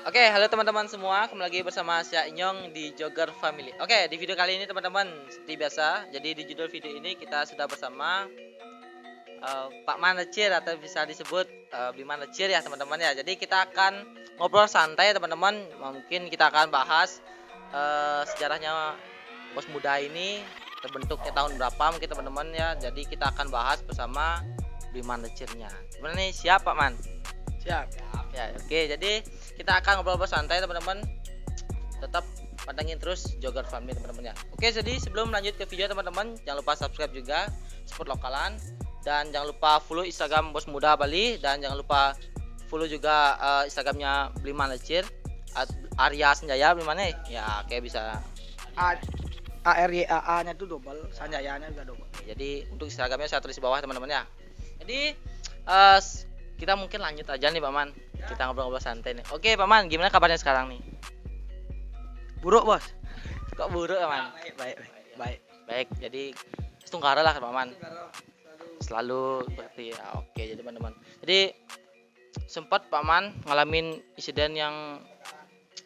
Oke, halo teman-teman semua, kembali lagi bersama saya Inyong di Jogger Family. Oke, di video kali ini teman-teman, seperti biasa, jadi di judul video ini kita sudah bersama Pak Manecir atau bisa disebut Bima Necir ya teman-teman ya. Jadi kita akan ngobrol santai teman-teman, mungkin kita akan bahas sejarahnya bos muda ini terbentuknya tahun berapa mungkin teman-teman ya. Jadi kita akan bahas bersama Bima Necirnya. Gimana nih, siap Pak Man? Siap. Ya, oke. Jadi kita akan ngobrol santai teman-teman. Tetap pantengin terus Jogger Family teman-teman ya. Oke, jadi sebelum lanjut ke video teman-teman, jangan lupa subscribe juga, support lokalan, dan jangan lupa follow Instagram Bos Muda Bali, dan jangan lupa follow juga Instagramnya Bima Necir, Arya Senjaya Blimane. Ya, oke bisa. ARYAA nya tuh double, Sanjayanya juga double. Jadi untuk Instagramnya saya tulis di bawah teman-teman ya. Jadi kita mungkin lanjut aja nih Pak Man. Kita ngobrol-ngobrol santai nih. Oke Pak Man, gimana kabarnya sekarang nih? Buruk, Bos. Kok buruk Pak Man? Baik. Jadi setungkara lah Pak Man. Selalu seperti ya. Oke, jadi teman-teman. Jadi sempat Pak Man ngalamin insiden yang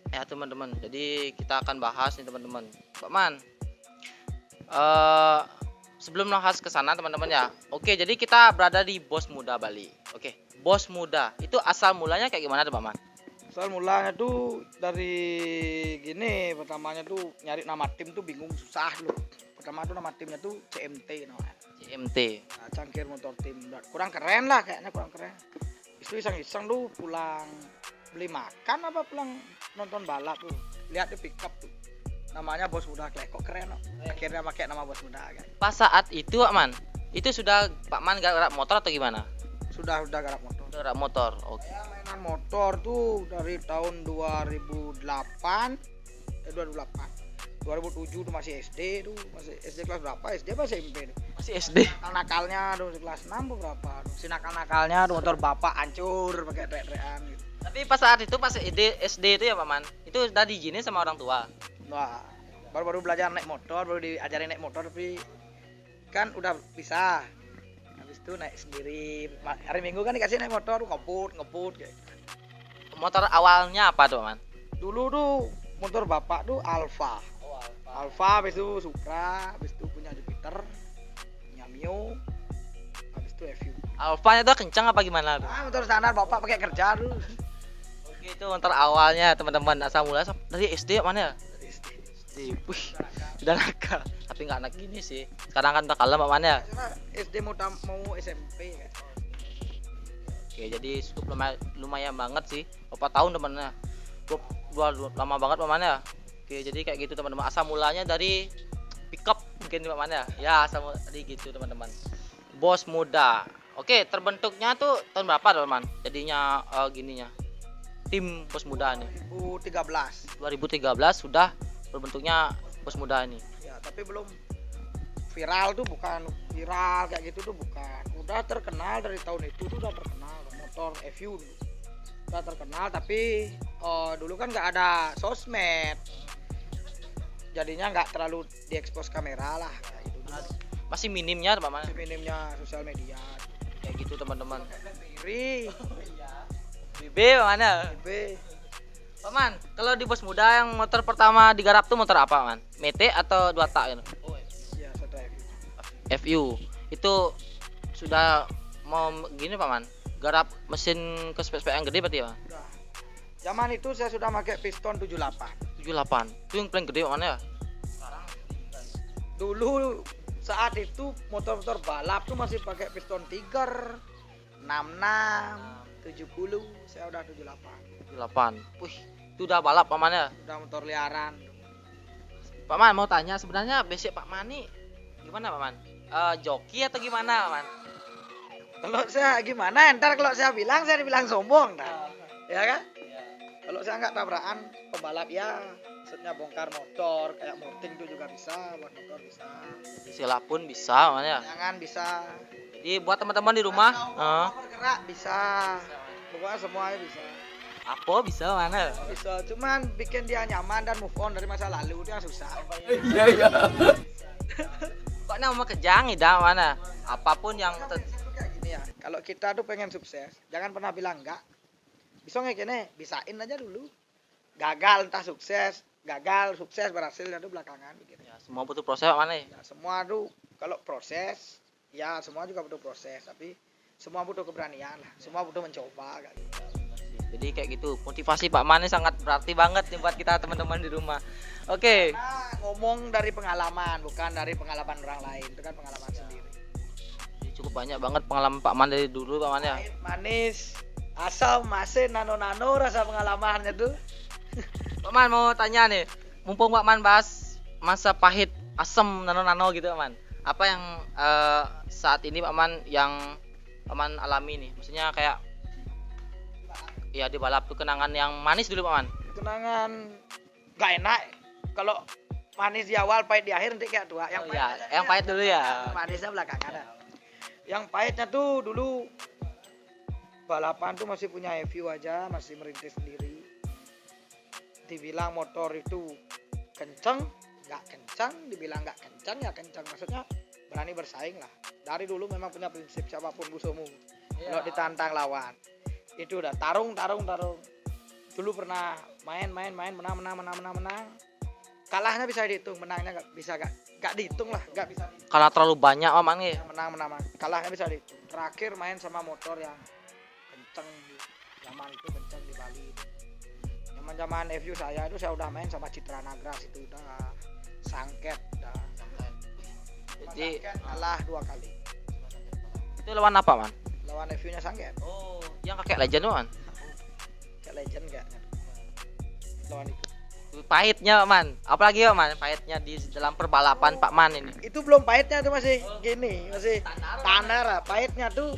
ya teman-teman. Jadi kita akan bahas nih teman-teman. Pak Man, sebelum bahas ke sana teman-teman ya. Oke, jadi kita berada di Bos Muda Bali. Oke, Bos Muda. Itu asal mulanya kayak gimana tuh Pak Man? Soal mulanya tuh dari gini, pertamanya tuh nyari nama tim tuh bingung susah dulu. Pertama tuh nama timnya tuh CMT namanya. CMT. Nah, Cangkir Motor Team. Kurang keren lah kayaknya, kurang keren. Itu iseng-iseng tuh pulang beli makan apa pulang nonton balap tuh. Lihat di pick up tuh. Namanya Bos Muda, kok keren loh. Akhirnya pakai nama Bos Muda kan. Pas saat itu Pak Man, itu sudah Pak Man garap motor atau gimana? Sudah garap motor. Garap motor. Oke. Saya mainan motor tuh dari tahun 2008 2007 tuh masih SD tuh, masih SD kelas berapa? SD apa SMP tuh? Masih SD. Nakalnya tuh kelas 6 berapa? Si nakal-nakalnya tuh motor bapak hancur pakai trek-trekan gitu. Tapi pas saat itu pas SD itu ya Pak Man, itu udah diizinin sama orang tua. Wah, baru-baru belajar naik motor, baru diajarin naik motor tapi kan udah bisa. Habis itu naik sendiri. Hari Minggu kan dikasih naik motor, ngeput kayak. Motor awalnya apa tuh Pak Man? Dulu tuh motor bapak tuh Alfa. Alfa, habis itu Supra, habis itu punya Jupiter, punya Mio, habis itu FU. Alfanya tuh kencang apa gimana tuh? Motor standar bapak pakai kerja dulu. Oke, itu motor awalnya teman-teman, asal mula dari SD ya mana ya? Dari SD. SD. Wih, sudah nakal. Tapi nggak anak gini sih. Sekarang kan udah kalem Pak Man ya. Karena SD mau SMP kan. Oke, jadi cukup lumayan banget sih. Berapa tahun temennya? Lama banget Pak Man ya. Oke, jadi kayak gitu teman-teman. Asal mulanya dari pickup mungkin Pak Man ya. Ya, asal dari gitu teman-teman. Bos Muda. Oke, terbentuknya tuh tahun berapa teman? Jadinya gininya. Tim Bos Muda nih. 2013. 2013 sudah berbentuknya Bos Muda ini. Ya, tapi belum viral tuh, bukan viral kayak gitu tuh bukan. Udah terkenal dari tahun itu tuh udah terkenal motor FU dulu. Udah terkenal tapi dulu kan nggak ada sosmed. Jadinya nggak terlalu diekspos kamera lah kayak gitu. Masih minimnya teman-teman. Minimnya sosial media. Kayak gitu teman-teman. Iri, BB mana? B, Pak Man, kalau di Bos Muda yang motor pertama digarap tuh motor apa Man? Mete atau 2 tak gitu? ya satu FU. FU. Itu sudah mau gini Pak Man. Garap mesin ke spek yang gede berarti ya? Pak? Udah. Zaman itu saya sudah pakai piston 78. 78. Itu yang paling gede Pak Man ya? Dulu saat itu motor-motor balap tuh masih pakai piston Tiger 66, 70, saya udah 78. 78. Wih, itu udah balap Pak Man ya? Udah motor liaran. Pak Man mau tanya sebenarnya basic Pak Man nih gimana Pak Man? Joki atau gimana Pak Man? Kalau saya gimana? Ntar kalau saya bilang saya dibilang sombong dah. Ya kan? Kalau saya nggak tabrakan pembalap ya, maksudnya bongkar motor kayak morting itu juga bisa, buat motor bisa. Silap pun bisa Pak Man ya? Jangan bisa. Jadi buat teman-teman di rumah, Bergerak bisa. Pokoknya semuanya bisa. apa bisa mana? Bisa, cuman bikin dia nyaman dan move on dari masa lalu dia susah. Iya. Kok nama kejang ida mana? Apapun yang Prinsipku kayak gini ya, kalau kita tuh pengen sukses, jangan pernah bilang enggak. Bisa nggak kene, bisain aja dulu. gagal entah sukses, gagal sukses berhasilnya itu belakangan gitu. Ya, semua butuh proses Pak Man nih. Ya, semua tuh kalau proses ya semua juga butuh proses, tapi semua butuh keberanian lah, semua butuh mencoba kayak gitu. Jadi kayak gitu, motivasi Pak Man ini sangat berarti banget nih buat kita teman-teman di rumah. Oke. Nah, ngomong dari pengalaman bukan dari pengalaman orang lain, itu kan pengalaman sendiri. Jadi cukup banyak banget pengalaman Pak Man dari dulu Pak Man ya. Pahit, manis, asam, masin, nano-nano rasa pengalamannya tuh. Pak Man mau tanya nih, mumpung Pak Man bahas masa pahit, asem, nano-nano gitu Pak Man. Apa yang saat ini Pak Man yang Pak Man alami nih? Maksudnya kayak ya di balap tuh kenangan yang manis dulu Pak Man. Kenangan gak enak kalau manis di awal pahit di akhir nanti kayak tua. Oh, ya, yang pahit dulu ya. Manisnya belakangan ada. Yang pahitnya tuh dulu balapan tuh masih punya review aja, masih merintis sendiri. Dibilang motor itu kenceng, nggak kenceng, dibilang nggak kenceng ya kenceng, maksudnya berani bersaing lah. Dari dulu memang punya prinsip siapapun musuhmu. Kalau ditantang lawan itu udah tarung. Dulu pernah main menang. Kalahnya bisa dihitung, menangnya nggak bisa, nggak dihitung lah, nggak bisa dihitung. Karena terlalu banyak Pak Man nih. Menang, kalahnya bisa dihitung. Terakhir main sama motor yang kenceng, zaman itu kenceng di Bali. Zaman review saya itu saya udah main sama Citra Nagras, itu udah sangket, udah. Jadi Sangket kalah 2 kali. itu lawan apa Man? Lawan reviewnya sangket. Oh, yang kakek legend Pak Man. Kayak legend kayaknya. Lawan itu. Pahitnya Pak Man. Apalagi Pak Man, pahitnya di dalam perbalapan Pak Man ini. Itu belum pahitnya tuh, masih gini, masih tanah. Pahitnya tuh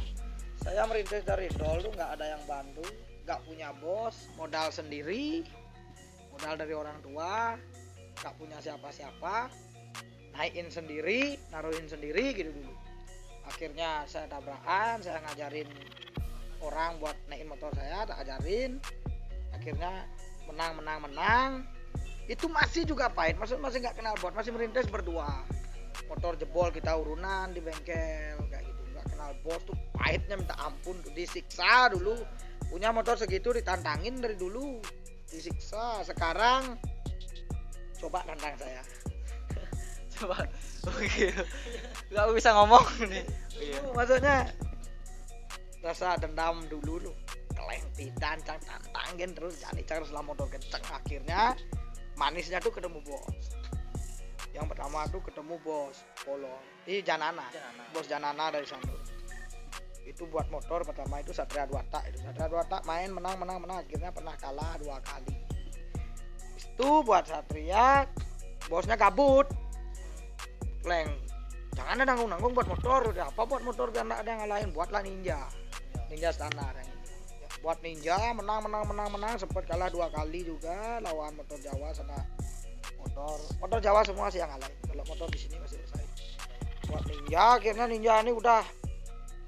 saya merintis dari nol tuh, nggak ada yang bantu, nggak punya bos, modal sendiri, modal dari orang tua, nggak punya siapa-siapa, naikin sendiri, naruhin sendiri gitu dulu. Akhirnya saya tabrakan, saya ngajarin orang buat naikin motor saya, tak ajarin. Akhirnya menang. Itu masih juga pahit, masih nggak kenal bot, masih merintis berdua. Motor jebol kita urunan di bengkel kayak gitu, nggak kenal bos tuh pahitnya minta ampun tuh, disiksa dulu. Punya motor segitu ditantangin dari dulu, disiksa. Sekarang coba tantang saya. Coba. Oke. Gak bisa ngomong nih. Itu maksudnya rasa dendam dulu loh, kelempitan tantangin terus jadi terus lah motor kenceng. Akhirnya manisnya tuh ketemu bos. Yang pertama tuh ketemu bos Polo, Janana. Bos Janana dari sana. Itu buat motor pertama itu Satria 2 tak, itu Satria 2 tak main menang, akhirnya pernah kalah 2 kali. Itu buat Satria, bosnya kabut. Leng, jangan ada nanggung buat motor, udah apa buat motor biar nggak ada yang ngalahin, buatlah Ninja standar yang ini. Buat Ninja menang, sempat kalah 2 kali juga lawan motor Jawa sama motor Jawa semua sih yang ngalahin. Kalau motor di sini masih bersaing. Buat Ninja, akhirnya Ninja ini udah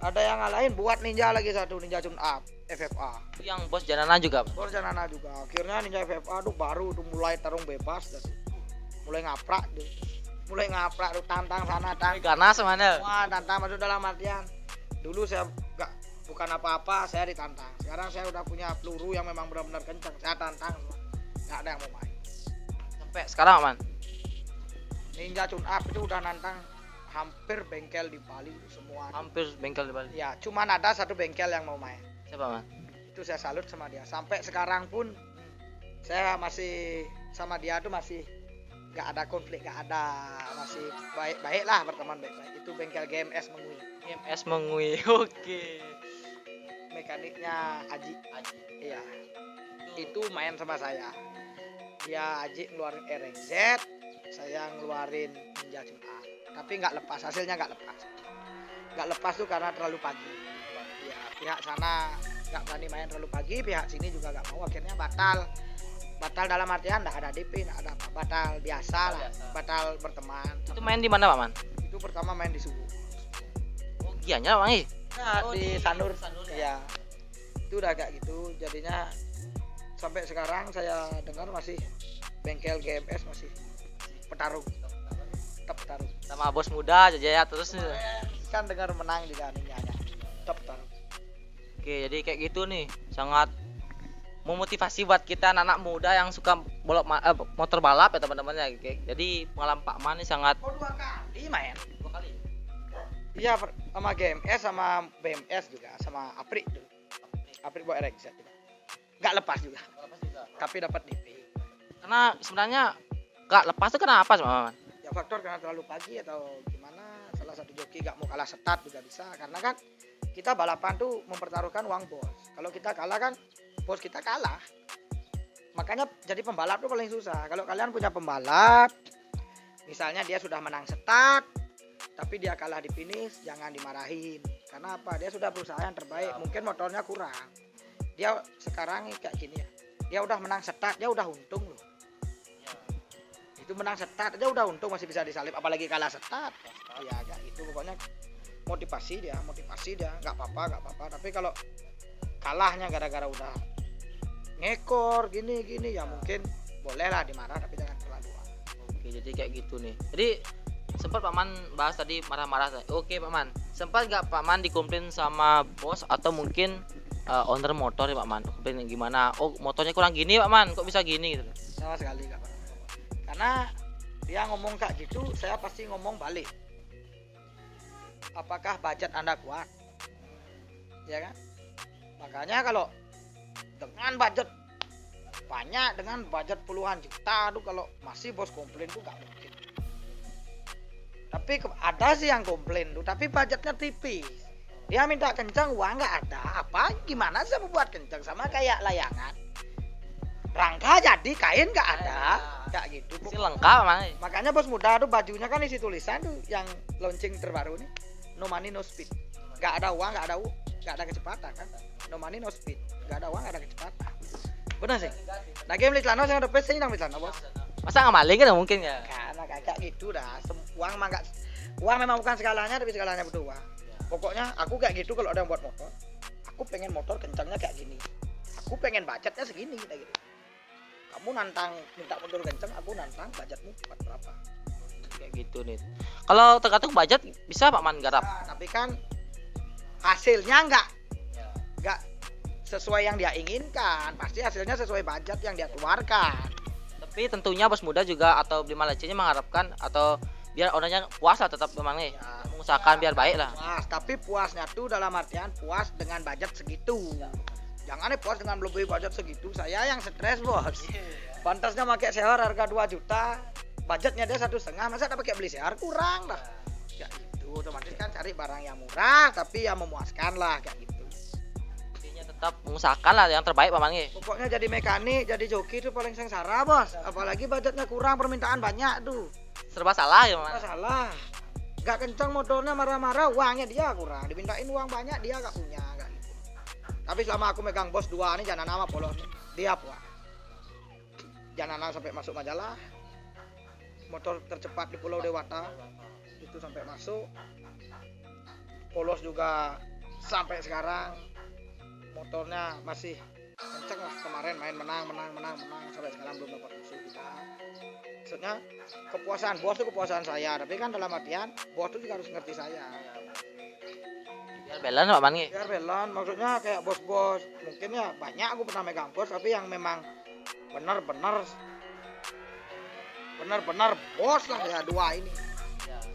ada yang ngalahin, buat Ninja lagi satu, Ninja Tune Up FFA. Itu yang bos Janana juga. Bos Janana juga. Akhirnya Ninja FFA tuh baru tuh mulai tarung bebas dan mulai ngaprak tuh. Tantang sana, Ganas mana? wah tantang masuk dalam artian dulu saya bukan apa-apa, saya ditantang. Sekarang saya udah punya peluru yang memang benar-benar kencang, saya tantang semua, nggak ada yang mau main. Sampai sekarang Man. Ninja Tune Up itu udah nantang hampir bengkel di Bali semua. Hampir bengkel di Bali. Ya, cuman ada satu bengkel yang mau main. Siapa Man? Itu saya salut sama dia. Sampai sekarang pun saya masih sama dia tuh masih nggak ada konflik, nggak ada, masih baik lah, berteman baik-baik. Itu bengkel GMS Mengui. Oke. Mekaniknya Aji. Iya. Itu main sama saya. Dia Aji ngeluarin RZ, saya ngeluarin Ninja Tune Up. Tapi nggak lepas, hasilnya nggak lepas tuh karena terlalu pagi. Ya, pihak sana nggak berani main terlalu pagi, pihak sini juga nggak mau, akhirnya batal dalam artian nggak ada DP, nggak ada apa, batal biasa lah, batal berteman. Itu main di mana Pak Man? Itu pertama main di Subuh. Oh gianya Bang Di Sanur ya. Itu udah kayak gitu, jadinya sampai sekarang saya dengar masih bengkel GMS masih petarung, tetap petarung. Sama bos muda Jaya terus. Kan dengar menang juga Ninjanya, tetap petarung. Oke, jadi kayak gitu nih, sangat memotivasi buat kita anak-anak muda yang suka motor balap ya teman-teman ya. Jadi pengalaman Pak Man ini sangat Oh, 2 kali main. 2 kali. Iya, sama GMS sama BMS juga, sama Apri dulu. Apri buat RX juga. Nggak lepas juga, tapi dapat DP. Karena sebenarnya nggak lepas itu kenapa Pak Man? Ya faktor karena terlalu pagi atau gimana, salah satu joki nggak mau kalah start juga bisa, karena kan kita balapan tuh mempertaruhkan uang bos. Kalau kita kalah kan bos kita kalah, makanya jadi pembalap tuh paling susah. Kalau kalian punya pembalap, misalnya dia sudah menang start tapi dia kalah di finish, jangan dimarahin. Karena apa? Dia sudah berusaha yang terbaik, mungkin motornya kurang. Dia sekarang kayak gini ya, dia udah menang start, dia udah untung loh. Itu menang start aja udah untung, masih bisa disalip, apalagi kalah start. Ya kayak gitu, pokoknya motivasi dia nggak apa-apa. Tapi kalau kalahnya gara-gara udah ngekor gini ya mungkin bolehlah dimarah, tapi jangan terlaluan. Oke, jadi kayak gitu nih. Jadi sempat Pak Man bahas tadi marah-marah. Oke Pak Man, sempat nggak Pak Man dikomplain sama bos atau mungkin owner motor ya Pak Man? Komplain gimana? Oh motornya kurang gini Pak Man, kok bisa gini gitu? Sama sekali nggak pernah. Karena dia ngomong kayak gitu, saya pasti ngomong balik. Apakah budget Anda kuat? Ya kan? Makanya kalau dengan budget banyak, dengan budget puluhan juta tuh, kalau masih bos komplain tuh nggak mungkin. Tapi ada sih yang komplain tuh, tapi budgetnya tipis. Dia minta kencang, uang nggak ada. Apa? Gimana sih membuat kencang? Sama kayak layangan. Rangka jadi, kain nggak ada. Kayak gitu. Isi lengkap Pak Man. Makanya bos muda tuh bajunya kan isi tulisan tuh yang launching terbaru nih. No money no speed. Nggak ada uang, nggak ada kecepatan kan. No money no speed. Nggak ada uang, nggak ada kecepatan. Benar sih. Nah game beli celana saya udah pesen nang beli celana bos. Masa nggak maling kan mungkin ya? Karena kayak gitu dah. Uang mah nggak. Uang memang bukan segalanya, tapi segalanya butuh uang. Pokoknya aku kayak gitu kalau ada yang buat motor. Aku pengen motor kencangnya kayak gini. Aku pengen budgetnya segini kayak gitu. Kamu nantang minta motor kencang, aku nantang budgetmu buat berapa. Kayak gitu nih. Kalau tergantung budget bisa Pak Man garap. Nah, tapi kan hasilnya nggak sesuai yang dia inginkan. Pasti hasilnya sesuai budget yang dia keluarkan. Tapi tentunya bos muda juga atau beli malacenya mengharapkan atau biar ownernya puas lah tetap memang nih. Ya, Mengusahakan biar baik lah. Puas, tapi puasnya tuh dalam artian puas dengan budget segitu. Jangan puas dengan lebih budget segitu. Saya yang stres bos. Pantasnya pakai sewa harga 2 juta, budgetnya dia 1,5. Masa dapat pakai beli sewa kurang lah. Ya itu otomatis kan cari barang yang murah tapi yang memuaskan lah kayak gitu. Intinya tetap mengusahakan lah yang terbaik Pak Man nih. Pokoknya jadi mekanik, jadi joki itu paling sengsara bos. Apalagi budgetnya kurang, permintaan banyak tuh. Serba salah ya Pak Man. Masalah. Gak kencang motornya, marah-marah, uangnya dia kurang. Dimintain uang banyak, dia gak punya kayak gitu. Tapi selama aku megang bos 2 nih, jangan nama polos nih, dia puas. Jangan sampai masuk majalah. Motor tercepat di Pulau Dewata itu sampai masuk. Polos juga sampai sekarang motornya masih kenceng lah. Kemarin main menang sampai sekarang belum dapat musuh juga. Maksudnya kepuasan bos itu kepuasan saya, tapi kan dalam artian bos itu juga harus ngerti saya. Biar balance Pak Man nih. Biar balance, maksudnya kayak bos-bos mungkin ya banyak aku pernah megang bos, tapi yang memang benar-benar bos lah ya 2 ini.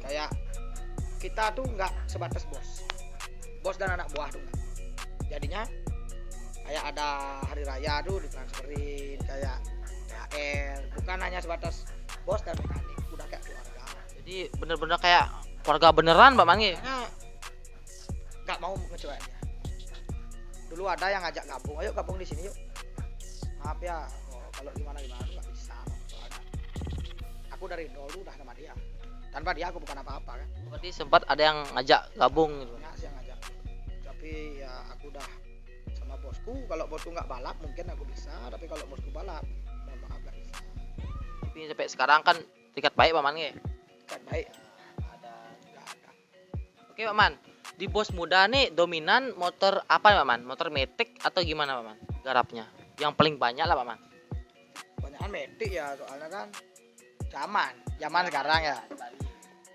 Kayak kita tuh nggak sebatas bos dan anak buah tuh nggak. Jadinya kayak ada hari raya tuh ditransferin kayak THR, bukan hanya sebatas bos dan mekanik, udah kayak keluarga. Jadi bener-bener kayak keluarga beneran Pak Man nih. Karena nggak mau ngecewain dia. Dulu ada yang ngajak gabung, ayo gabung di sini yuk. Maaf ya, kalau gimana nggak bisa. Soalnya aku dari dulu udah sama dia. Tanpa dia aku bukan apa-apa kan. Berarti sempat ada yang ngajak gabung gitu. Banyak sih yang ngajak. Tapi ya aku udah sama bosku. Kalau bosku nggak balap mungkin aku bisa. Tapi kalau bosku balap, mohon maaf nggak bisa. Tapi sampai sekarang kan tingkat baik Pak Man nih. Kan baik. Nggak ada. Oke. Oke Pak Man, di bos muda nih dominan motor apa Pak Man? Motor metik atau gimana Pak Man? Garapnya yang paling banyak lah Pak Man. Banyakan metik ya, soalnya kan zaman sekarang ya.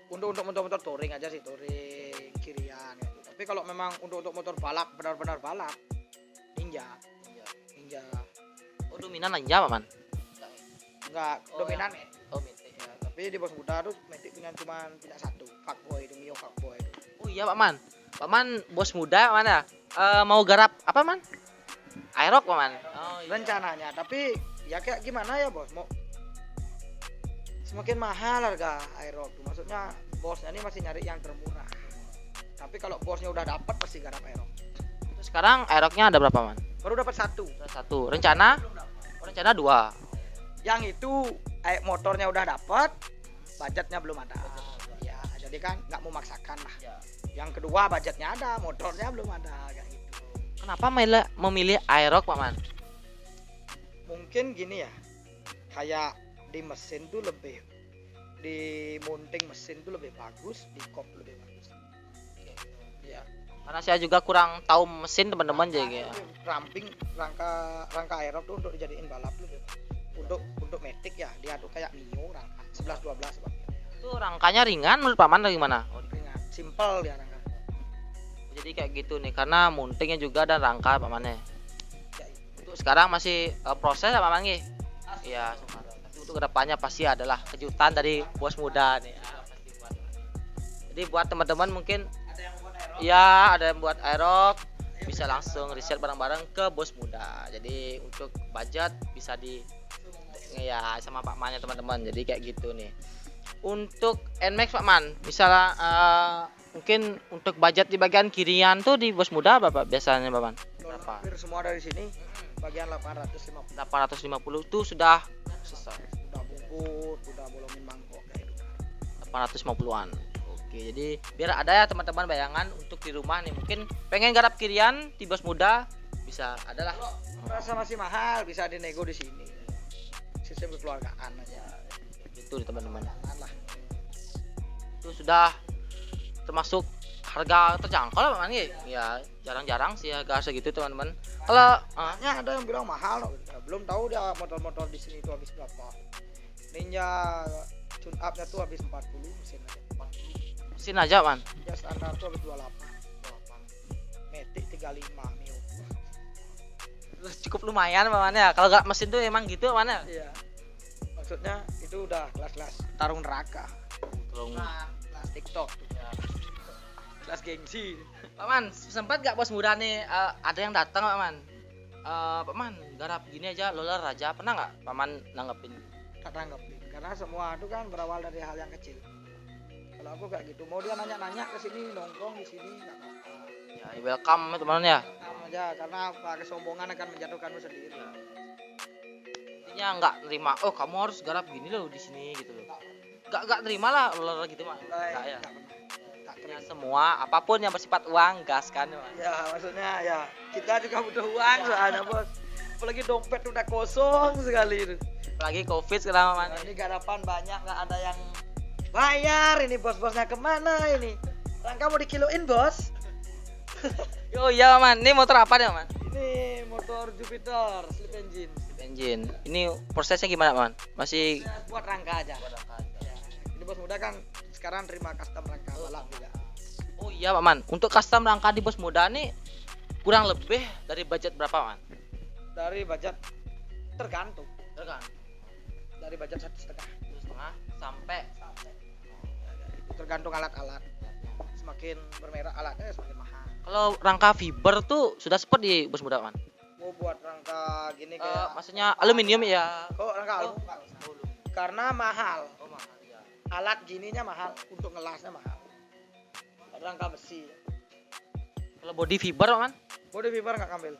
Untuk motor touring aja sih, touring kirian gitu. Tapi kalau memang untuk motor balap, benar-benar balap, Ninja. Oh, dominan aja Pak Man. Enggak Oh, dominan. Oh, Matic. Ya, tapi di bos muda tuh Matic punya satu, fuckboy itu Mio fuckboy itu. Oh iya Pak Man. Pak Man bos muda mana? Mau garap apa Man? Aerox Pak Man. Oh iya. Rencananya, tapi ya kayak gimana ya bos, mau semakin mahal harga Aerox tuh. Maksudnya bosnya ini masih nyari yang termurah. Tapi kalau bosnya udah dapat pasti garap Aerox. Terus sekarang Aeroxnya ada berapa Man? Baru dapat satu. Ada satu. Rencana? Oh, rencana 2. Yang itu motornya udah dapat, budgetnya belum ada. Ya, jadi kan nggak mau maksakan lah. Yang kedua budgetnya ada, motornya belum ada kayak gitu. Kenapa memilih Aerox Pak Man? Mungkin gini ya, kayak di mesin tuh lebih, di mounting mesin tuh lebih bagus, di kop lebih bagus. Ya. Karena saya juga kurang tahu mesin teman-teman jadi ya. Ramping rangka Aerox tuh untuk dijadiin balap lebih bagus. Untuk Matic ya, dia tuh kayak Mio rangka 11-12 Bang. Itu rangkanya ringan menurut Pak Man atau gimana? Ringan, simple dia rangka. Jadi kayak gitu nih karena mountingnya juga dan rangka Pak Man ya. Ya, Untuk sekarang masih proses ya Pak Man nggih? Iya, sekarang. Tapi untuk kedepannya pasti adalah kejutan dari bos muda nih. Jadi buat teman-teman mungkin ada yang buat Aerox. ya ada yang buat Aerox bisa langsung riset bareng-bareng ke bos muda. Jadi untuk budget bisa di ya sama Pak Man ya teman-teman. Jadi kayak gitu nih. Untuk Nmax Pak Man, misalnya mungkin untuk budget di bagian kirian tuh di bos muda berapa biasanya Pak Man? Berapa? Hampir semua dari sini bagian 850. 850 tuh sudah selesai. Udah bungkus, udah bolongin mangkok kayak gitu. 850-an. Oke, jadi biar ada ya teman-teman bayangan untuk di rumah nih mungkin pengen garap kirian di bos muda bisa adalah. Rasa masih mahal bisa dinego di sini. Sistem kekeluargaan aja. Itu nih teman-teman. Lah. Itu sudah termasuk harga terjangkau lah Pak Man ya. Jarang-jarang sih harga segitu teman-teman. Kalau Hanya ada yang bilang mahal, belum tahu dia motor-motor di sini itu habis berapa. Ninja tune up-nya tuh habis 40 mesin aja. mesin aja Man. Ya standar tuh habis 28. Matic 35 Mio. Cukup lumayan Pak Man ya. Kalau nggak mesin tuh emang gitu Pak Man ya. Iya. Maksudnya itu udah kelas-kelas tarung neraka. Tolong. Kelas TikTok. Kelas gengsi. Pak Man, sempat nggak bos muda nih ada yang datang Pak Man? Pak Man, garap gini aja, loler aja, pernah nggak Pak Man nanggepin? Tak tanggepin karena semua itu kan berawal dari hal yang kecil. Kalau aku kayak gitu, mau dia nanya-nanya ke sini, nongkrong di sini nggak apa-apa. Ya, welcome teman-teman ya. Sama aja karena apa, kesombongan akan menjatuhkanmu sendiri. Intinya nggak nerima, oh kamu harus garap gini loh di sini gitu loh. Nggak terima lah loler gitu Pak. Nggak ya. Tak Ya, terima. semua apapun yang bersifat uang gas kan Pak. Ya maksudnya ya kita juga butuh uang soalnya bos. Apalagi dompet udah kosong sekali itu. Apalagi covid sekarang Pak Man. Nah, ini garapan banyak nggak ada yang bayar. Ini bos-bosnya kemana ini? Rangka mau dikiloin bos. Oh iya Pak Man, ini motor apa nih Pak Man? Ini motor Jupiter slip engine. Engine. Ini prosesnya gimana Pak Man? Masih Buat rangka aja. Ya. Ini bos muda kan sekarang terima custom rangka balap juga. Oh iya Pak Man, untuk custom rangka di bos muda nih kurang lebih dari budget berapa Pak Man? Dari budget tergantung. Tergantung. Dari budget 1,5 sampai tergantung alat-alat. Semakin bermerek alatnya semakin mahal. kalau rangka fiber tuh sudah sempat di bos muda Pak Man? Mau buat rangka gini kayak Maksudnya aluminium ya. kok rangka Oh, aluminium nggak usah. Karena mahal. Oh mahal ya. Alat gininya mahal, untuk ngelasnya mahal. Rangka besi. Kalau body fiber Pak Man? Body fiber nggak ngambil.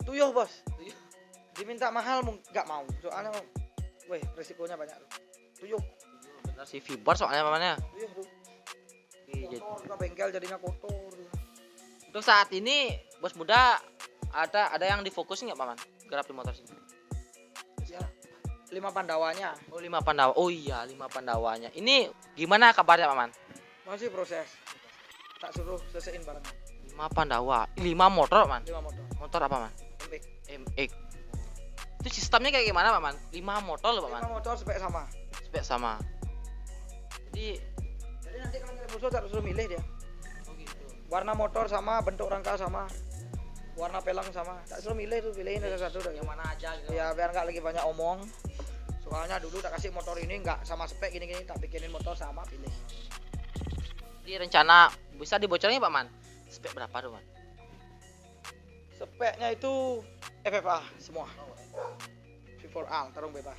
Tuyuh bos. Diminta mahal nggak mau. Soalnya, weh resikonya banyak. Tuyuh, Bener sih fiber soalnya Pak Man ya. tuyuh tuh. Jadi, Kotor, ke bengkel jadinya kotor. untuk saat ini bos muda ada yang difokusin nggak Pak Man? Garap di motor sini. Ya, 5 Pandawanya Oh 5 Pandawa. Oh iya 5 Pandawanya. Ini gimana kabarnya Pak Man? masih proses. Tak suruh selesaiin barang. 5 Pandawa. 5 motor Pak Man. 5 motor. Motor apa Man? MX. MX. Itu sistemnya kayak gimana Pak Man? 5 motor loh Pak Man. 5 motor spek sama. Spek sama. Jadi Jadi nanti kalau ngirim musuh tak suruh milih dia. oh gitu. Warna motor sama, bentuk rangka sama. warna pelang sama. Tak suruh milih tuh, pilihin satu Yang mana aja gitu. ya biar nggak lagi banyak omong. Soalnya dulu tak kasih motor ini nggak sama spek gini-gini, tak bikinin motor sama, pilih. Di rencana bisa dibocorin Pak Man? Spek berapa tuh Man? Speknya itu FFA semua. V4Al tarung bebas.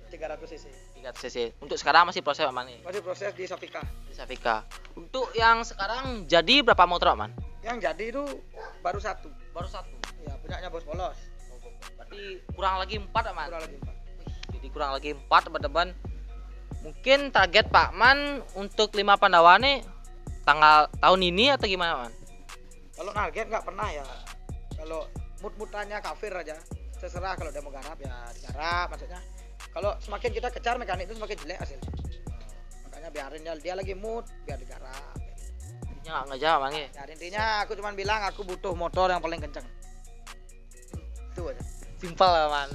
300 cc. 300 cc. Untuk sekarang masih proses Pak Man nih. Masih proses di Safika. Di Savika. Untuk yang sekarang jadi berapa motor Pak Man? Yang jadi itu baru satu. Baru satu. Ya punyanya Bos Polos. Berarti kurang lagi 4 Pak Man. Kurang lagi 4. Jadi kurang lagi 4 teman-teman. Mungkin target Pak Man untuk 5 Pandawa nih tahun ini atau gimana Man? Kalau target nggak pernah ya. Kalau mut-mutannya kafir aja. Terserah kalau dia mau garap ya digarap maksudnya. Kalau semakin kita kejar mekanik itu semakin jelek hasilnya. Makanya biarin dia lagi mood biar digarap. Intinya nggak ngejawab Bang ya. Ya intinya aku cuma bilang aku butuh motor yang paling kenceng. Itu aja. Simpel lah Man.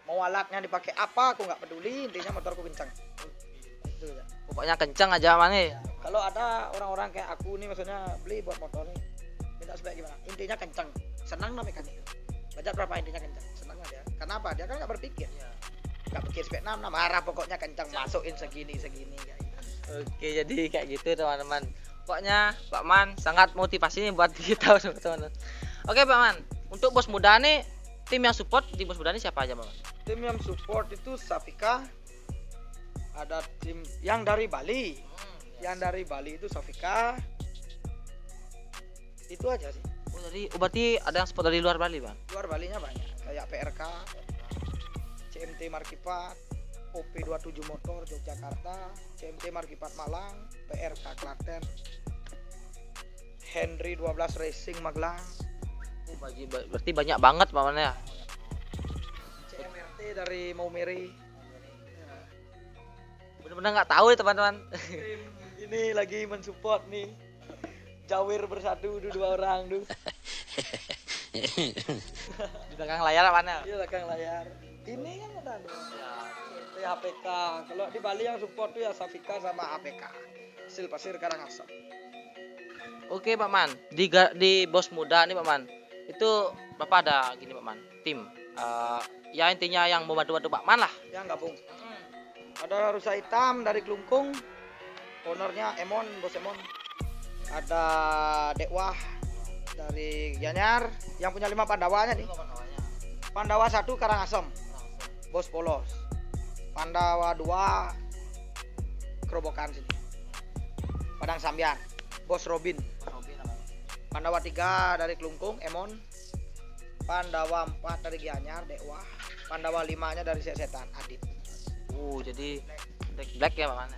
Mau alatnya dipakai apa aku nggak peduli, intinya motorku kenceng. Itu aja. Pokoknya kencang aja Man ya. Kalau ada orang-orang kayak aku nih maksudnya beli buat motor nih, minta spek gimana? Intinya kenceng. Senang lah mekanik. Budget berapa intinya kenceng? Senang aja. Kenapa? Dia kan nggak berpikir. Nggak pikir spek 6, marah pokoknya kenceng, masukin segini kayak gitu. Oke, jadi kayak gitu teman-teman. Pokoknya Pak Man sangat motivasi nih buat kita teman-teman. Oke Pak Man, untuk Bos Muda nih, tim yang support di Bos Muda nih siapa aja Pak Man? Tim yang support itu Safika, ada tim yang dari Bali. Yang dari Bali itu Safika. Itu aja sih. Berarti ada yang support dari luar Bali Bang? Luar Balinya banyak, kayak PRK, CMT Markipat, OP27 Motor Yogyakarta, CMT Markipat Malang, PRK Klaten, Henry 12 Racing Magelang, Berarti banyak banget Pak Man ya? CMRT dari Maumere. Bener-bener nggak tahu ya teman-teman. Tim ini lagi mensupport nih. Jawir bersatu tuh 2 orang tuh. Di belakang layar Pak Man ya? Iya belakang layar. Ini kan ada ya. HPK. Kalau di Bali yang support tuh ya Safika sama HPK. Hasil Pasir Karangasem. Oke Pak Man, di Bos Muda nih Pak Man, itu Bapak ada gini Pak Man, tim. Ya intinya yang membantu-bantu Pak Man lah. Yang gabung. Ada Rusa Hitam dari Klungkung. Ownernya Emon, Bos Emon. Ada Dekwah dari Gianyar yang punya 5 Pandawanya nih. Pandawa 1 Karangasem. Bos Polos. Pandawa 2 Kerobokan sini. Padang Sambian. Bos Robin. Pandawa 3 dari Klungkung Emon. Pandawa 4 dari Gianyar Dekwah. Pandawa 5-nya dari Setan Adit. Jadi black ya Pak Man.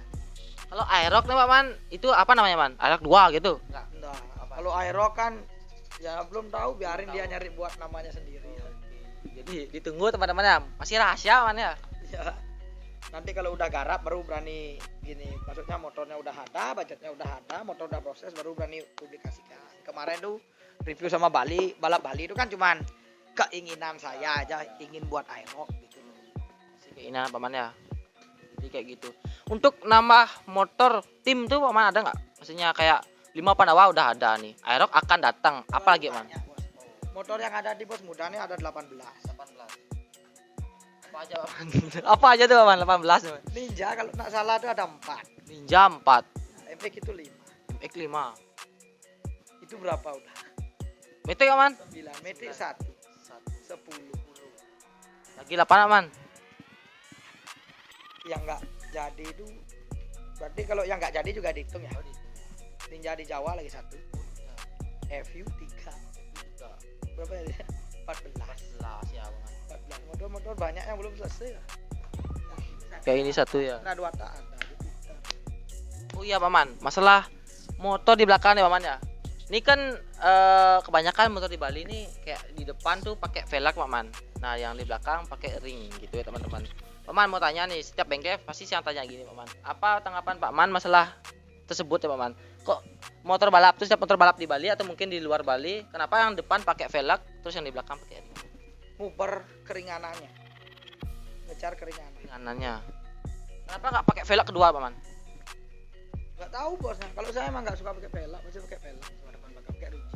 Kalau Aerox nih Pak Man, itu apa namanya Man? Aerox 2 gitu? Enggak. Nah, kalau Aero kan ya belum tahu, biarin dia nyari buat namanya sendiri. Jadi ditunggu teman-teman ya, masih rahasia Man ya. Ya. Nanti kalau udah garap baru berani gini. Maksudnya motornya udah ada, budgetnya udah ada, motor udah proses baru berani publikasikan. Kemarin tuh review sama balap Bali itu kan cuman keinginan saya aja ingin buat Aerox gitu. Masih keinginan Pak Man ya. Jadi kayak gitu. Untuk nambah motor tim tuh Pak Man ada nggak? Maksudnya kayak 5 Pandawa udah ada nih. Aerox akan datang. Apa lagi Man? Motor yang ada di Bos Muda nih ada 18. Apa aja Pak Man? Apa aja tuh Pak Man? 18 Man. Ninja kalau tak salah itu ada 4. Ninja 4. MX itu 5. MX 5. Itu berapa udah? Metik Pak Man? 9. Metik 1. 10. Lagi 8 Man. Yang nggak jadi itu berarti kalau yang nggak jadi juga dihitung ya. Ninja di Jawa lagi 1. FU 3. Berapa ya dia? 14 ya Bang. 14. Motor-motor banyak yang belum selesai lah. Kayak ini satu ya. Nah, 2 tak ada. Oh iya Pak Man, masalah motor di belakang nih Pak Man ya. Ini kan kebanyakan motor di Bali nih kayak di depan tuh pakai velg Pak Man. Nah, yang di belakang pakai ring gitu ya teman-teman. Pak Man mau tanya nih, setiap bengkel pasti yang tanya gini Pak Man. Apa tanggapan Pak Man masalah tersebut ya Pak Man? Kok motor balap tuh setiap motor balap di Bali atau mungkin di luar Bali, kenapa yang depan pakai velg terus yang di belakang pakai ring? Nguber keringanannya. Ngejar keringanan. Ringanannya. Kenapa nggak pakai velg kedua Pak Man? Nggak tahu bosnya. Kalau saya emang nggak suka pakai pelak, masih pakai pelak. Cuma depan belakang pakai ruji.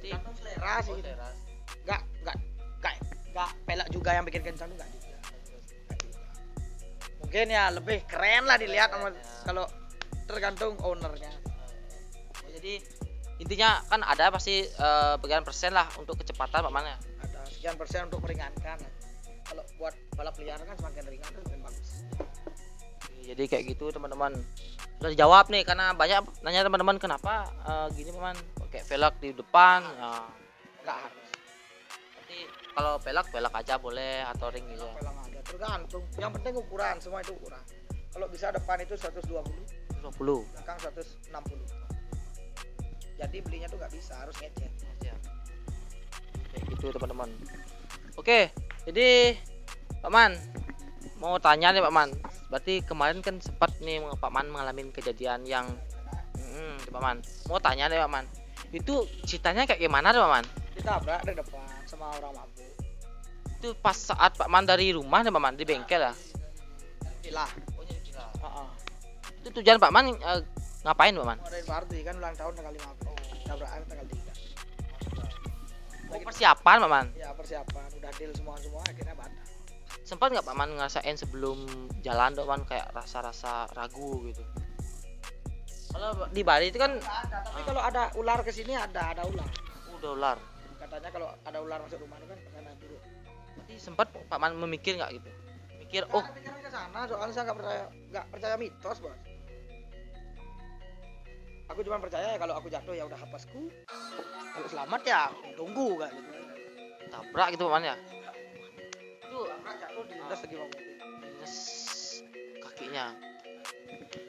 Tergantung selera sih. Gitu. selera. Nggak pelak juga yang bikin kencang tuh nggak juga. Mungkin ya lebih keren lah dilihat sama kalau tergantung ownernya. Jadi intinya kan ada pasti bagian persen lah untuk kecepatan Pak Man ya. Ada sekian persen untuk meringankan. Kalau buat balap liar kan semakin ringan kan semakin bagus. Jadi kayak gitu teman-teman. Udah dijawab nih karena banyak nanya teman-teman kenapa gini Pak Man pakai velg di depan. Ya, Nggak harus. nanti kalau velg aja boleh atau ring gitu. Pelang aja tergantung. Yang penting ukuran, semua itu ukuran. Kalau bisa depan itu 120, 20. belakang 160. Jadi belinya tuh nggak bisa, harus ngecek. Ya. Kayak gitu teman-teman. Oke, jadi Pak Man mau tanya nih Pak Man. Berarti kemarin kan sempat nih Pak Man mengalami kejadian yang Pak Man. Mau tanya nih Pak Man. Itu ceritanya kayak gimana tuh Pak Man? Ditabrak dari depan sama orang mabuk. Itu pas saat Pak Man dari rumah nih Pak Man di bengkel ya. Gila. Heeh. Itu tujuan Pak Man ngapain Pak Man? Ngadain party kan ulang tahun tanggal 15. Tabrakan tanggal 3. Oh, persiapan Pak Man. Ya persiapan, udah deal semua akhirnya batal. Sempat nggak Pak Man ngerasain sebelum jalan Pak Man kayak rasa-rasa ragu gitu? Kalau di Bali itu kan Tapi kalau ada ular ke sini ada ular. udah ular. Katanya kalau ada ular masuk rumah itu kan kena buruk. Berarti sempat Pak Man memikir nggak gitu? Mikir, oh Pikiran ke sana, soalnya saya nggak percaya mitos, Bos. Aku cuma percaya ya kalau aku jatuh ya udah hapasku. Kalau selamat ya tunggu kan gitu. tabrak gitu Pak Man ya? Itu Tabrak jatuh dilindas lagi sama mobil. minus kakinya.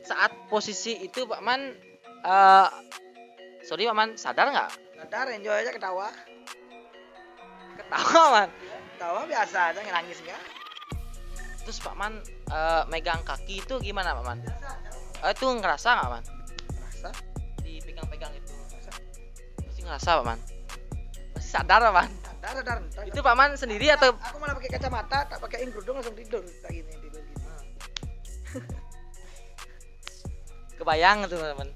Saat posisi itu Pak Man, sorry Pak Man, sadar nggak? Sadar, enjoy aja ketawa. Ketawa Man. Ketawa biasa aja nangis enggak. Terus Pak Man megang kaki itu gimana Pak Man? Biasa. Itu ngerasa nggak Man? Merasa? Dipegang-pegang itu. Merasa? Masih ngerasa Pak Man? Masih sadar Pak Man? Sadar. Itu Pak Man sendiri atau Aku malah pakai kacamata, tak pakaiin kerudung langsung tidur kayak gini, tidur gini. kebayang gitu teman-teman?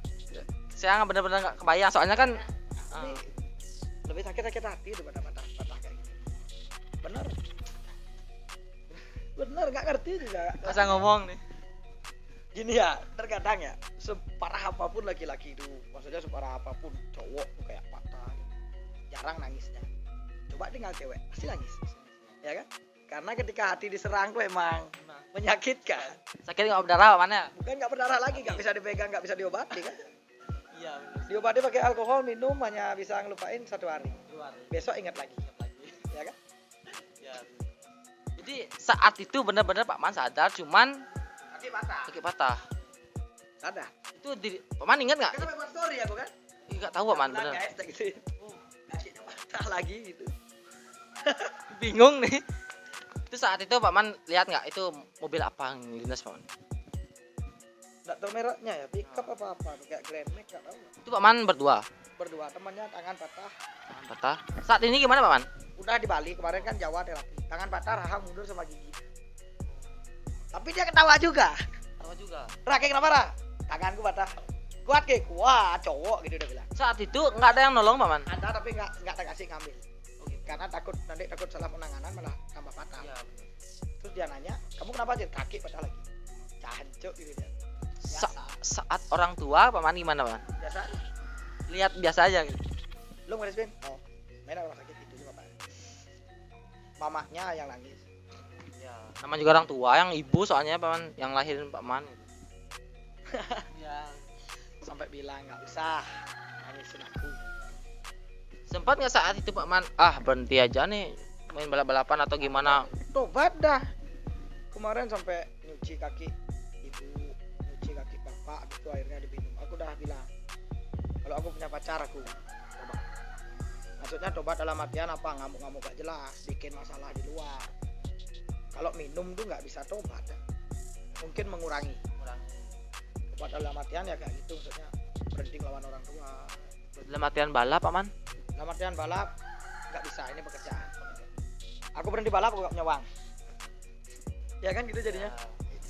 Saya nggak benar-benar nggak kebayang soalnya kan Ini lebih sakit hati daripada patah kayak gini. Bener. Bener nggak ngerti juga. masa ngomong nih. Gini ya, terkadang ya separah apapun laki-laki itu, maksudnya separah apapun cowok tuh kayak patah, jarang nangisnya. Coba tinggal cewek, pasti nangis, ya kan? Karena ketika hati diserang tuh emang menyakitkan. Sakit nggak berdarah Pak Man ya? Bukan nggak berdarah lagi, nggak bisa dipegang, nggak bisa diobati kan? Iya. Diobati pakai alkohol, minum hanya bisa ngelupain 1 hari. Besok ingat lagi, ya kan? Ya. Jadi saat itu benar-benar Pak Man sadar, cuman Kaki patah. kaki patah. Sadar. Itu Pak Man ingat nggak? Kan sampai buat story aku kan? Nggak tahu Pak Man Bilang, bener. guys, tak gitu. Kakinya patah lagi gitu. Bingung nih. Itu saat itu Pak Man lihat nggak itu mobil apa yang lintas Pak Man? Nggak tahu mereknya ya, pickup apa kayak Grand Max nggak tahu. Itu Pak Man berdua. Berdua temannya tangan patah. Tangan patah. Saat ini gimana Pak Man? Udah di Bali kemarin kan Jawa terapi. Tangan patah, rahang mundur sama gigi. Tapi dia ketawa juga. Tahu juga. Rakyat kenapa Ra? Tanganku patah. Kuat ke? Wah cowok gitu dia bilang. Saat itu nggak ada yang nolong Pak Man. Ada tapi nggak kasih ngambil. Karena takut salah penanganan malah tambah patah. Iya. Terus dia nanya, kamu kenapa aja kaki patah lagi? Cancuk gitu dia. Saat orang tua Pak Man gimana Pak Man? Biasa. Lihat biasa aja gitu. Lu ngeres Ben? Oh, main orang sakit itu juga Pak. Mamanya yang nangis. Ya. Nama juga orang tua yang ibu soalnya Pak Man yang lahirin Pak Man. Ya. Sampai bilang nggak usah nangisin aku. Sempat nggak saat itu Pak Man berhenti aja nih main balap-balapan atau gimana? Tobat dah. Kemarin sampai nyuci kaki ibu, nyuci kaki bapak, gitu akhirnya diminum. Aku udah bilang kalau aku punya pacar aku tobat. Maksudnya tobat dalam artian apa? Ngamuk-ngamuk gak jelas, bikin masalah di luar. Kalau minum tuh nggak bisa tobat ya. Mungkin mengurangi. Tobat dalam artian ya kayak gitu, maksudnya berhenti lawan orang tua. Dalam latihan balap Pak Man? Dalam artian balap nggak bisa, ini pekerjaan. Aku berhenti balap aku nggak punya uang. Ya kan gitu jadinya.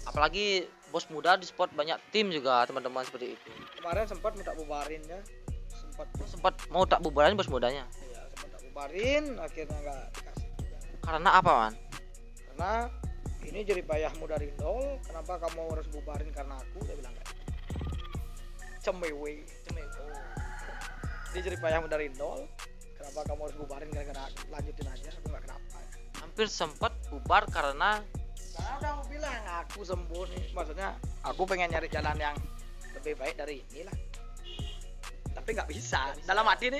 Apalagi bos muda di sport banyak tim juga teman-teman seperti itu. Kemarin sempat minta bubarin ya, Sempat mau tak bubaran bos mudanya. Ya sempat tak bubarin, akhirnya nggak dikasih juga. Karena apa man? Karena ini jerih payahmu dari nol, kenapa kamu harus bubarin karena aku? Dia bilang kayak cemewe. Ini jerih payahmu dari nol, kenapa kamu harus bubarin gara-gara aku? Lanjutin aja, aku nggak kenapa. Hampir sempat bubar karena Karena udah aku bilang aku sembuh nih, maksudnya aku pengen nyari jalan yang lebih baik dari ini lah. Tapi nggak bisa. Dalam hati nih,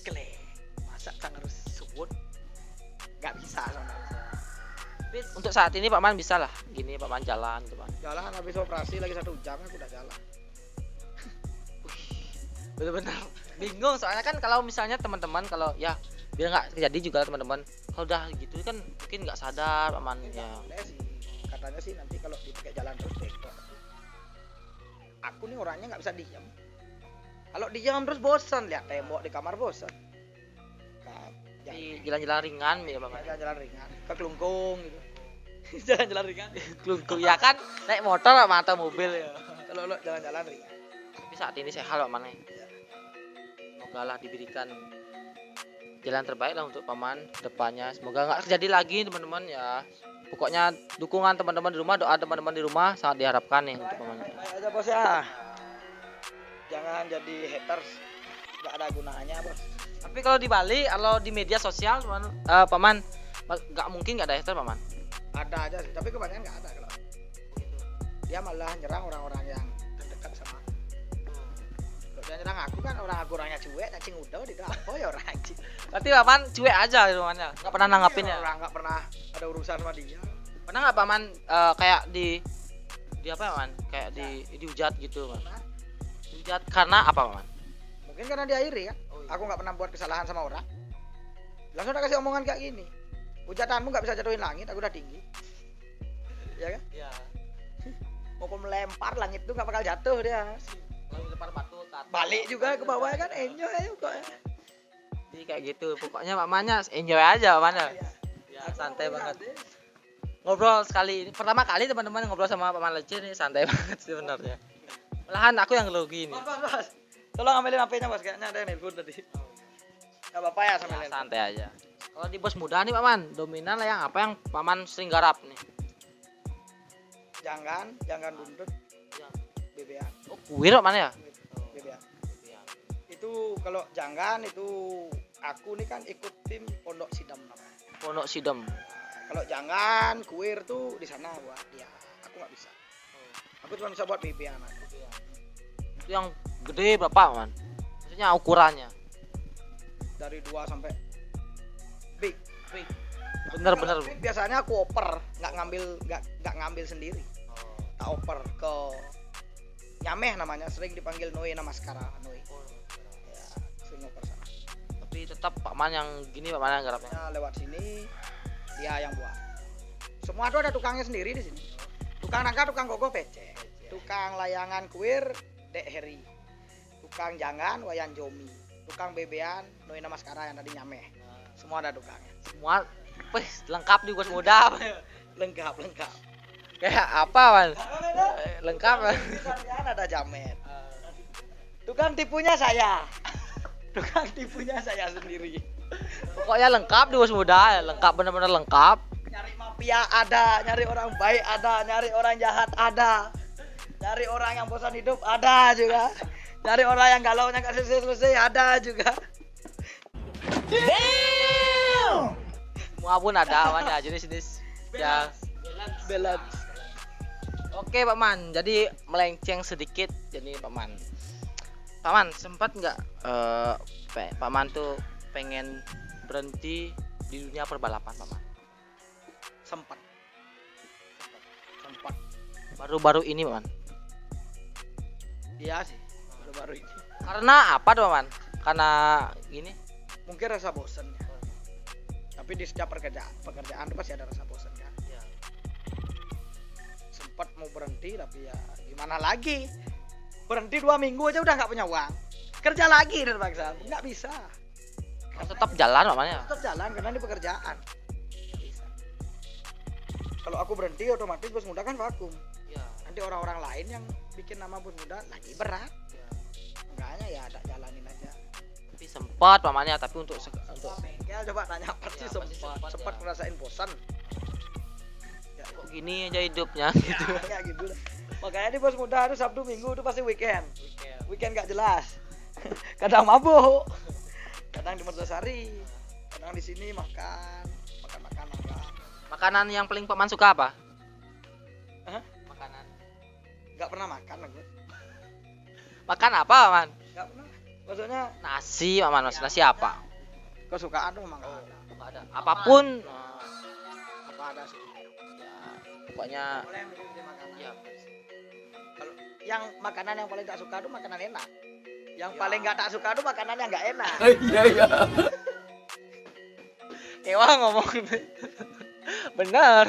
kele, masa kan harus sebut? Nggak bisa sebenarnya. tapi untuk saat ini Pak Man bisa lah gini Pak Man jalan gitu Man. Jalan habis operasi lagi 1 jam aku udah jalan. Bener-bener bingung soalnya kan kalau misalnya teman-teman kalau ya biar nggak terjadi juga teman-teman kalau udah gitu kan mungkin nggak sadar Pak Man ya. Boleh sih, katanya sih nanti kalau dipakai jalan terus bengkok. Aku nih orangnya nggak bisa diam. Kalau diam terus bosan, lihat tembok di kamar bosan. Di jalan-jalan ringan ya Pak Man. Jalan ringan, ke Kelungkung gitu. Jalan-jalan ringan. Kelungkung ya kan naik motor atau mobil ya. Kalau lo jalan-jalan ringan. Tapi saat ini sehat Pak Man. Semoga lah diberikan jalan terbaik lah untuk paman depannya. Semoga nggak terjadi lagi teman-teman ya. Pokoknya dukungan teman-teman di rumah, doa teman-teman di rumah sangat diharapkan nih untuk paman. Baik aja bos ya. Jangan jadi haters, nggak ada gunanya bos. Tapi kalau di Bali, kalau di media sosial paman nggak mungkin nggak ada hater paman. Ada aja sih, tapi kebanyakan nggak ada kalau. Dia malah nyerang orang-orang yang terdekat sama. Kalau dia nyerang aku kan aku orangnya cuek, cacing udah tidak apa ya orang anjing. Berarti paman cuek aja pamannya, nggak pernah nanggapin ya. Orang nggak pernah ada urusan sama dia. Pernah nggak paman kayak di apa ya paman? Kayak dihujat gitu man. Dihujat karena apa paman? Mungkin karena dia iri kan. Aku nggak pernah buat kesalahan sama orang. Langsung udah kasih omongan kayak gini. Hujatanmu nggak bisa jatuhin langit, aku udah tinggi. Ya kan? Iya. Mau melempar langit tuh nggak bakal jatuh dia. Kalau lempar batu Balik juga ke bawah kan, enjoy aja kok. Jadi kayak gitu. Pokoknya pamannya enjoy aja pamannya. Ya, santai banget. Ngobrol sekali ini pertama kali teman-teman ngobrol sama Paman Lecir nih santai banget sebenarnya. Malahan aku yang grogi nih. Bos. Tolong ambilin HP-nya bos, kayaknya ada yang nelpon tadi. Gak apa-apa ya sambil Ya, santai aja. Kalau di bos muda nih Paman, dominan lah yang apa yang Paman sering garap nih? Jangan buntut. BBA. Oh, kuir mana ya? BBA. Itu kalau jangan itu aku nih kan ikut tim Pondok Sidam namanya. Pondok Sidem. Kalau jangan kuir tuh di sana buat dia. Aku nggak bisa. Aku cuma bisa buat BBA anak. Itu yang gede berapa man? Maksudnya ukurannya? Dari 2 sampai big. Bener-bener. Kalau big biasanya aku oper, nggak ngambil sendiri. Tak oper ke Nyameh namanya, sering dipanggil Noe Namaskara Noe. Ya, sering oper sana. Tapi tetap Pak Man yang gini Pak Man yang garapnya. Nah, lewat sini dia yang buat. Semua tuh ada tukangnya sendiri di sini. Tukang nangka, tukang gogo PC. Tukang layangan kuir Dek Heri. Tukang jangan Wayan Jomi. Tukang bebean Noe Namaskara yang tadi Nyameh. Semua ada tukangnya. Semua lengkap di bos muda. Lengkap. Kayak apa man? Lengkap man. Misalnya ada jamet. Tukang tipunya saya. Tukang tipunya saya sendiri. Pokoknya lengkap di bos muda, lengkap bener-bener lengkap. Nyari mafia ada, nyari orang baik ada, nyari orang jahat ada. Nyari orang yang bosan hidup ada juga. Nyari orang yang galau nya gak selesai ada juga. Semua pun ada man ya jenis-jenis ya Balance. Oke Pak Man, jadi melenceng sedikit jadi Pak Man. Pak Man sempat nggak Pak Man tuh pengen berhenti di dunia perbalapan Pak Man? Sempat. Baru-baru ini Pak Man. Iya sih, baru ini. Karena apa tuh Pak Man? Karena gini. Mungkin rasa bosan ya. Tapi di setiap pekerjaan tuh pasti ada rasa bosan kan. Ya. Sempat mau berhenti tapi ya gimana lagi? Berhenti 2 minggu aja udah nggak punya uang. Kerja lagi terpaksa, nggak bisa. Tetap jalan Pak Man ya. Tetap jalan karena di pekerjaan. Nggak bisa. Kalau aku berhenti otomatis bos muda kan vakum. Ya. Nanti orang-orang lain yang bikin nama bos muda lagi berat. Makanya ya ada jalanin aja. sempat pamannya, tapi untuk bengkel coba tanya pasti Ya, pasti sempat, sempat ya. ngerasain bosan. Ya, kok gini aja hidupnya ya, gitu. kayak gitu. Makanya di Bos Muda itu Sabtu Minggu itu pasti weekend. Weekend gak jelas. Kadang mabuk, kadang di Mertasari, kadang di sini makan makanan lah. Makanan yang paling paman suka apa? Hah? Makanan. Gak pernah makan aku. Makan apa paman? Gak pernah. Maksudnya Nasi paman, nasi apa? kesukaan tuh memang gak ada. Nggak ada. Apapun. Apa ada sih? Ya, pokoknya. Boleh milih makanan. Ya. Kalau yang makanan yang paling tak suka tuh makanan enak. Yang Ya. paling gak tak suka tuh makanan yang gak enak. Iya. Ewa ngomong. Bener.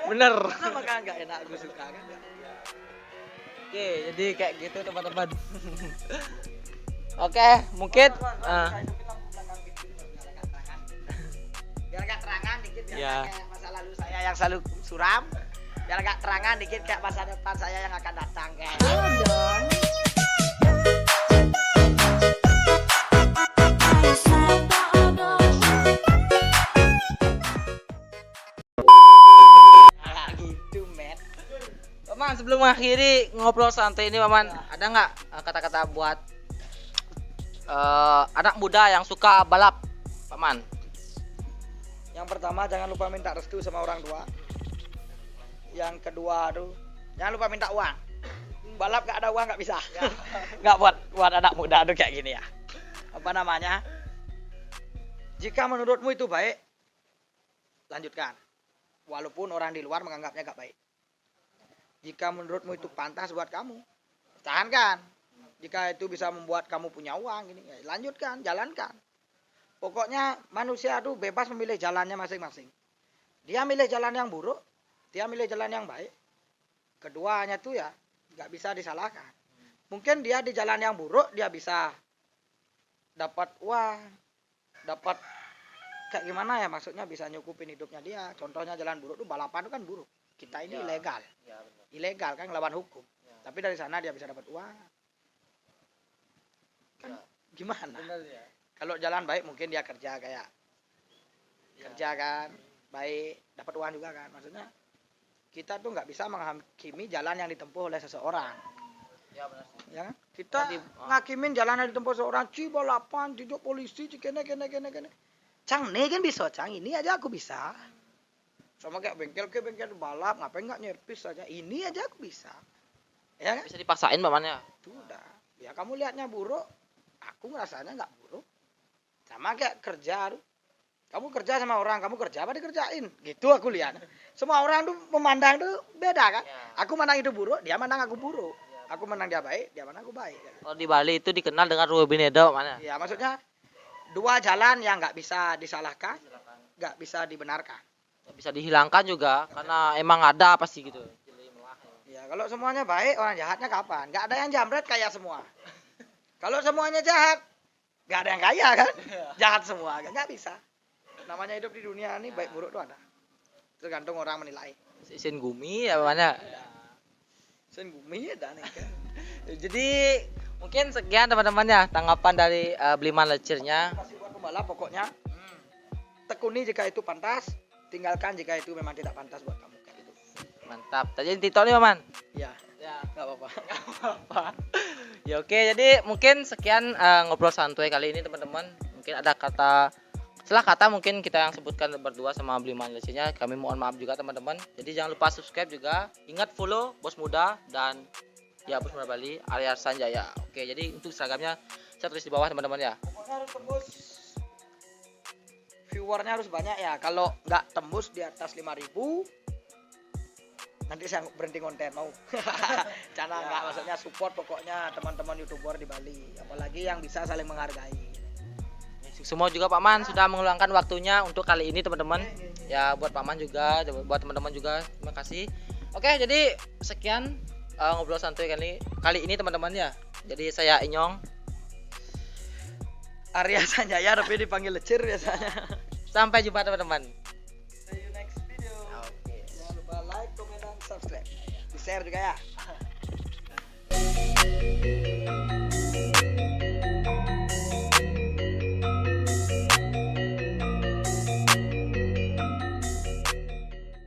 Bener. Karena makanan gak enak aku suka kan. Oke, jadi kayak gitu teman-teman. Oke, mungkin Biar agak terangan dikit biar Ya. kayak masa lalu saya yang selalu suram. Biar agak terangan dikit kayak masa depan saya yang akan datang kayak. Nah, gitu, Matt. Paman, sebelum mengakhiri ngobrol santai ini paman, ada nggak kata-kata buat anak muda yang suka balap paman? Yang pertama jangan lupa minta restu sama orang tua. Yang kedua tuh jangan lupa minta uang. Balap gak ada uang gak bisa. Gak buat anak muda tuh kayak gini ya. Apa namanya? Jika menurutmu itu baik, lanjutkan. Walaupun orang di luar menganggapnya gak baik. Jika menurutmu itu pantas buat kamu, pertahankan. Jika itu bisa membuat kamu punya uang, gini, ya lanjutkan, jalankan. Pokoknya manusia tuh bebas memilih jalannya masing-masing. Dia milih jalan yang buruk, dia milih jalan yang baik. Keduanya tuh ya nggak bisa disalahkan. Mungkin dia di jalan yang buruk dia bisa dapat uang, dapat kayak gimana ya, maksudnya bisa nyukupin hidupnya dia. Contohnya jalan buruk tuh balapan tuh kan buruk. Kita ini Ya. ilegal, Ya, benar. ilegal kan ngelawan hukum. Ya. Tapi dari sana dia bisa dapat uang. Kan Ya. gimana? Benar ya. Kalau jalan baik mungkin dia kerja kayak kerja kan baik, dapat uang juga kan. Maksudnya kita tuh nggak bisa menghakimi jalan yang ditempuh oleh seseorang, Ya benar sih. ya kan? Kita Tadi, ngakimin jalan yang ditempuh seseorang, balapan, dijuk polisi, kene. Cang nih kan bisa, cang ini aja aku bisa. Sama kayak bengkel ke bengkel balap, ngapain nggak nyerpis saja? Ini aja aku bisa, ya kan? Bisa dipaksain paman ya. Sudah, ya kamu lihatnya buruk, aku ngerasanya nggak buruk. Sama kayak kerja, kamu kerja sama orang, kamu kerja apa dikerjain, gitu aku lihat. Semua orang tuh memandang tuh beda kan. Ya. Aku mandang itu buruk, dia mandang aku buruk. Aku mandang dia baik, dia mandang aku baik. Kalau di Bali itu dikenal dengan Rubinedo paman ya. Ya maksudnya dua jalan yang nggak bisa disalahkan, nggak bisa dibenarkan. Bisa dihilangkan juga karena emang ada pasti gitu. Ya kalau semuanya baik, orang jahatnya kapan? Nggak ada yang jambret kaya semua. Kalau semuanya jahat, nggak ada yang kaya kan? Jahat semua, nggak bisa. Namanya hidup di dunia ini baik buruk tuh ada. Tergantung orang menilai. Isin gumi ya paman ya. Sen gumi ada nih kan. Jadi mungkin sekian teman-teman ya tanggapan dari Bliman Lecirnya. Masih buat pembalap pokoknya. Tekuni jika itu pantas, tinggalkan jika itu memang tidak pantas buat kamu kayak gitu. Mantap. Tadi Tito nih paman. Ya, Ya. nggak apa-apa. Apa? Ya oke, jadi mungkin sekian ngobrol santuy kali ini teman-teman. Mungkin ada salah kata mungkin kita yang sebutkan berdua sama Bliman Lecirnya. Kami mohon maaf juga teman-teman. Jadi jangan lupa subscribe juga. Ingat follow Bos Muda dan ya Bos Muda Bali alias Sanjaya. Oke, jadi untuk Instagramnya saya tulis di bawah teman-teman ya. Pokoknya harus tembus viewernya harus banyak ya. Kalau nggak tembus di atas 5.000 nanti saya berhenti konten mau. Cana nggak, maksudnya support pokoknya teman-teman YouTuber di Bali, apalagi yang bisa saling menghargai. Semua juga Pak Man sudah mengeluangkan waktunya untuk kali ini teman-teman. Ya buat Pak Man juga, buat teman-teman juga. Terima kasih. Oke, jadi sekian ngobrol santuy kali ini teman-teman ya. Jadi saya Inyong, Arya Sanjaya tapi dipanggil Lecir biasanya. sampai jumpa teman-teman. See you next video. Oke. Jangan lupa like, comment, dan subscribe. Di share juga ya.